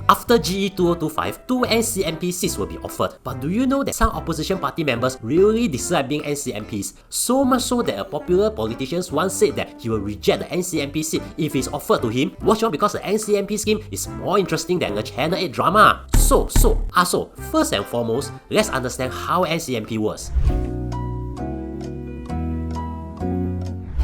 After GE 2025, 2 NCMP seats will be offered. But do you know that some opposition party members really dislike being NCMPs? So much so that a popular politician once said that he will reject the NCMP seat if it's offered to him. Watch on, because the NCMP scheme is more interesting than a Channel 8 drama. So, first and foremost, let's understand how NCMP works.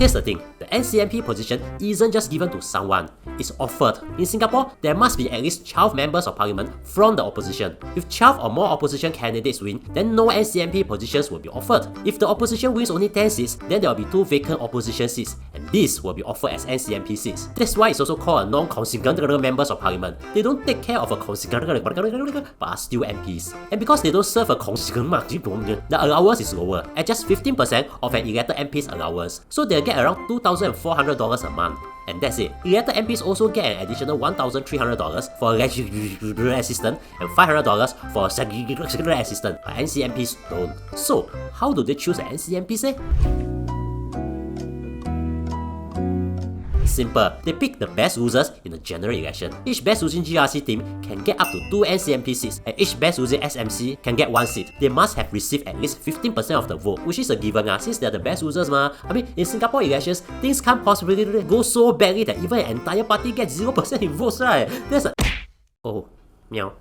Here's the thing, the NCMP position isn't just given to someone, it's offered. In Singapore, there must be at least 12 members of parliament from the opposition. If 12 or more opposition candidates win, then no NCMP positions will be offered. If the opposition wins only 10 seats, then there will be 2 vacant opposition seats, and these will be offered as NCMP seats. That's why it's also called a non-constituency members of parliament. They don't take care of a constituency, but are still MPs. And because they don't serve a constituency, the allowance is lower, at just 15% of an elected MP's allowance. So they'll get around $2,400 a month. And that's it. Elected MPs also get an additional $1,300 for a legislative assistant and $500 for a secretarial assistant, but NCMPs don't. So, how do they choose an NCMP? Simple, they pick the best losers in the general election. Each best losing GRC team can get up to 2 NCMP seats, and each best losing SMC can get 1 seat. They must have received at least 15% of the vote, which is a given since they're the best losers ma. I mean, in Singapore elections, things can't possibly go so badly that even an entire party gets 0% in votes, right? There's a... Oh, meow.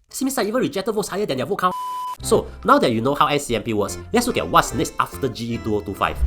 Seems like even rejected votes higher than their vote count. So, now that you know how NCMP works, let's look at what's next after GE 2025.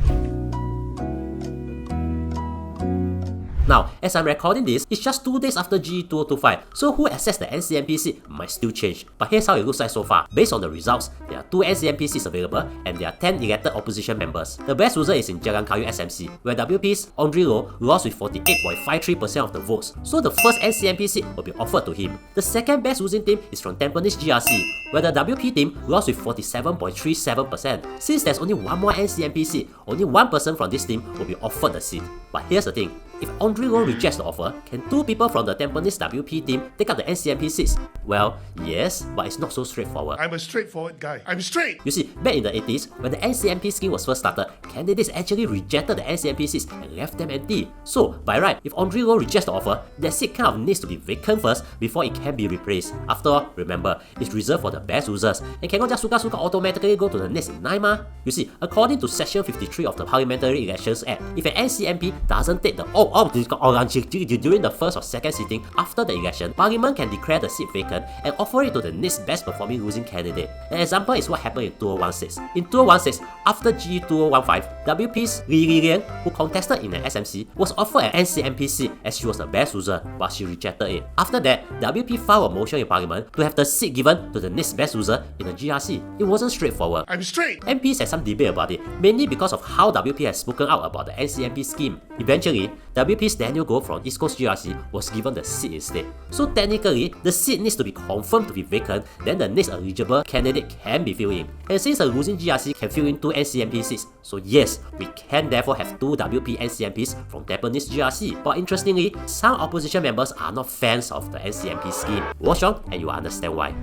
Now, as I'm recording this, it's just 2 days after GE 2025, so who accessed the NCMP seat might still change. But here's how it looks like so far. Based on the results, there are 2 NCMP seats available, and there are 10 elected opposition members. The best loser is in Jalan Kayu SMC, where WP's Andre Loh lost with 48.53% of the votes, so the first NCMP seat will be offered to him. The second best losing team is from Tampines GRC, where the WP team lost with 47.37%. Since there's only one more NCMP seat, only one person from this team will be offered the seat. But here's the thing, if Andre Loh rejects the offer, can 2 people from the Tampines WP team take up the NCMP seats? Well, yes, but it's not so straightforward. I'm a straightforward guy. I'm straight! You see, back in the 80s, when the NCMP scheme was first started, candidates actually rejected the NCMP seats and left them empty. So, by right, if Andre Loh rejects the offer, that seat kind of needs to be vacant first before it can be replaced. After all, remember, it's reserved for the best losers and cannot just suka automatically go to the next in line ma. You see, according to Section 53 of the Parliamentary Elections Act, if an NCMP doesn't take the during the first or second sitting after the election, Parliament can declare the seat vacant and offer it to the next best performing losing candidate. An example is what happened in 2016. In 2016, after GE 2015, WP's Lee Kuan Yew, who contested in an SMC, was offered an NCMP seat as she was the best loser, but she rejected it. After that, WP filed a motion in Parliament to have the seat given to the next best loser in the GRC. It wasn't straightforward. I'm straight! MPs had some debate about it, mainly because of how WP has spoken out about the NCMP scheme. Eventually, WP's Daniel Goh from East Coast GRC was given the seat instead. So technically, the seat needs to be confirmed to be vacant, then the next eligible candidate can be filled in. And since a losing GRC can fill in 2 NCMP seats, so yes, we can therefore have 2 WP NCMPs from Tampines GRC. But interestingly, some opposition members are not fans of the NCMP scheme. Watch on and you will understand why.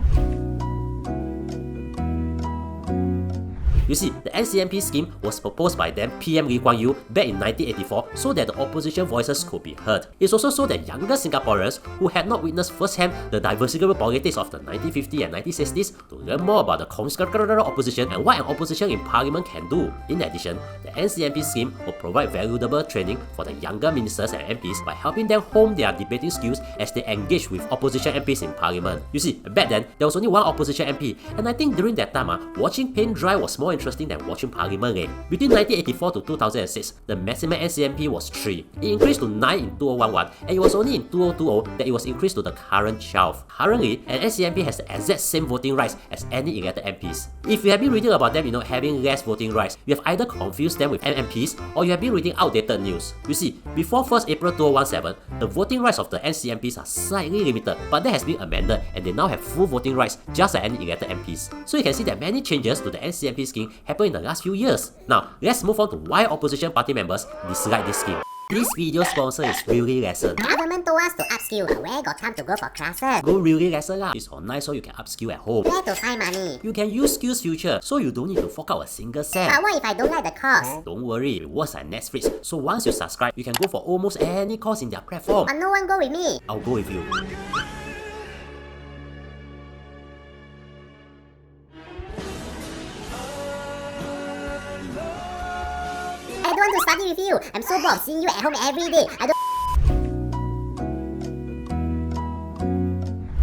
You see, the NCMP scheme was proposed by then PM Lee Kuan Yew back in 1984 so that the opposition voices could be heard. It's also so that younger Singaporeans who had not witnessed firsthand the diversifiable politics of the 1950s and 1960s to learn more about the constitutional opposition and what an opposition in parliament can do. In addition, the NCMP scheme will provide valuable training for the younger ministers and MPs by helping them hone their debating skills as they engage with opposition MPs in parliament. You see, back then, there was only one opposition MP, and I think during that time, watching paint dry was more interesting than watching parliament. Between 1984 to 2006, the maximum NCMP was 3. It increased to 9 in 2011, and it was only in 2020 that it was increased to the current 12. Currently, an NCMP has the exact same voting rights as any elected MPs. If you have been reading about them, having less voting rights, you have either confused them with MMPs or you have been reading outdated news. You see, before 1st April 2017, the voting rights of the NCMPs are slightly limited, but that has been amended and they now have full voting rights just like any elected MPs. So you can see that many changes to the NCMP scheme happened in the last few years. Now, let's move on to why opposition party members dislike this scheme. This video sponsor is Really Lesson. Government told us to upskill. Where got time to go for classes? Go Really Lesson lah. It's online so you can upskill at home. Where to find money? You can use SkillsFuture so you don't need to fork out a single cent. But what if I don't like the course? Don't worry, it works like Netflix. So once you subscribe, you can go for almost any course in their platform. But no one go with me. I'll go with you. party with you. I'm so bored of seeing you at home every day. I don't.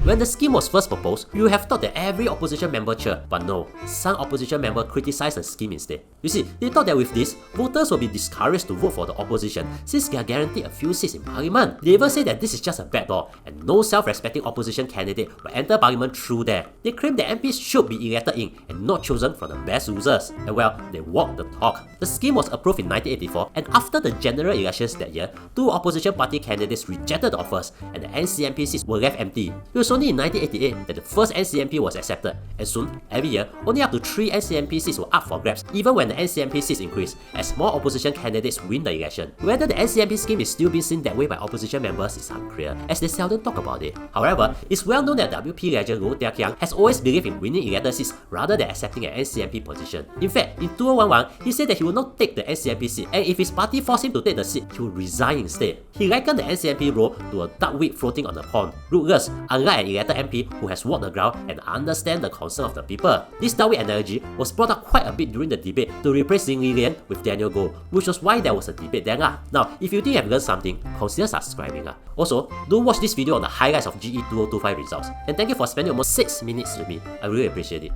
When the scheme was first proposed, you would have thought that every opposition member cheered, but no, some opposition members criticised the scheme instead. You see, they thought that with this, voters will be discouraged to vote for the opposition since they are guaranteed a few seats in parliament. They even say that this is just a bad law and no self-respecting opposition candidate will enter parliament through there. They claim that MPs should be elected in and not chosen from the best losers. And well, they walked the talk. The scheme was approved in 1984, and after the general elections that year, 2 opposition party candidates rejected the offers and the NCMP seats were left empty. It was only in 1988 that the first NCMP was accepted, and soon, every year, only up to 3 NCMP seats were up for grabs, even when the NCMP seats increased, as more opposition candidates win the election. Whether the NCMP scheme is still being seen that way by opposition members is unclear, as they seldom talk about it. However, it's well known that WP legend Low Tia Kiang has always believed in winning elected seats rather than accepting an NCMP position. In fact, in 2011, he said that he would not take the NCMP seat, and if his party forced him to take the seat, he would resign instead. He likened the NCMP role to a duckweed floating on the pond, rootless, unlike an elected MP who has walked the ground and understands the concern of the people. This duckweed analogy was brought up quite a bit during the debate to replace Zing Lilian with Daniel Goh, which was why there was a debate then lah. Now, if you think you have learned something, consider subscribing lah. Also, do watch this video on the highlights of GE 2025 results, and thank you for spending almost 6 minutes with me. I really appreciate it.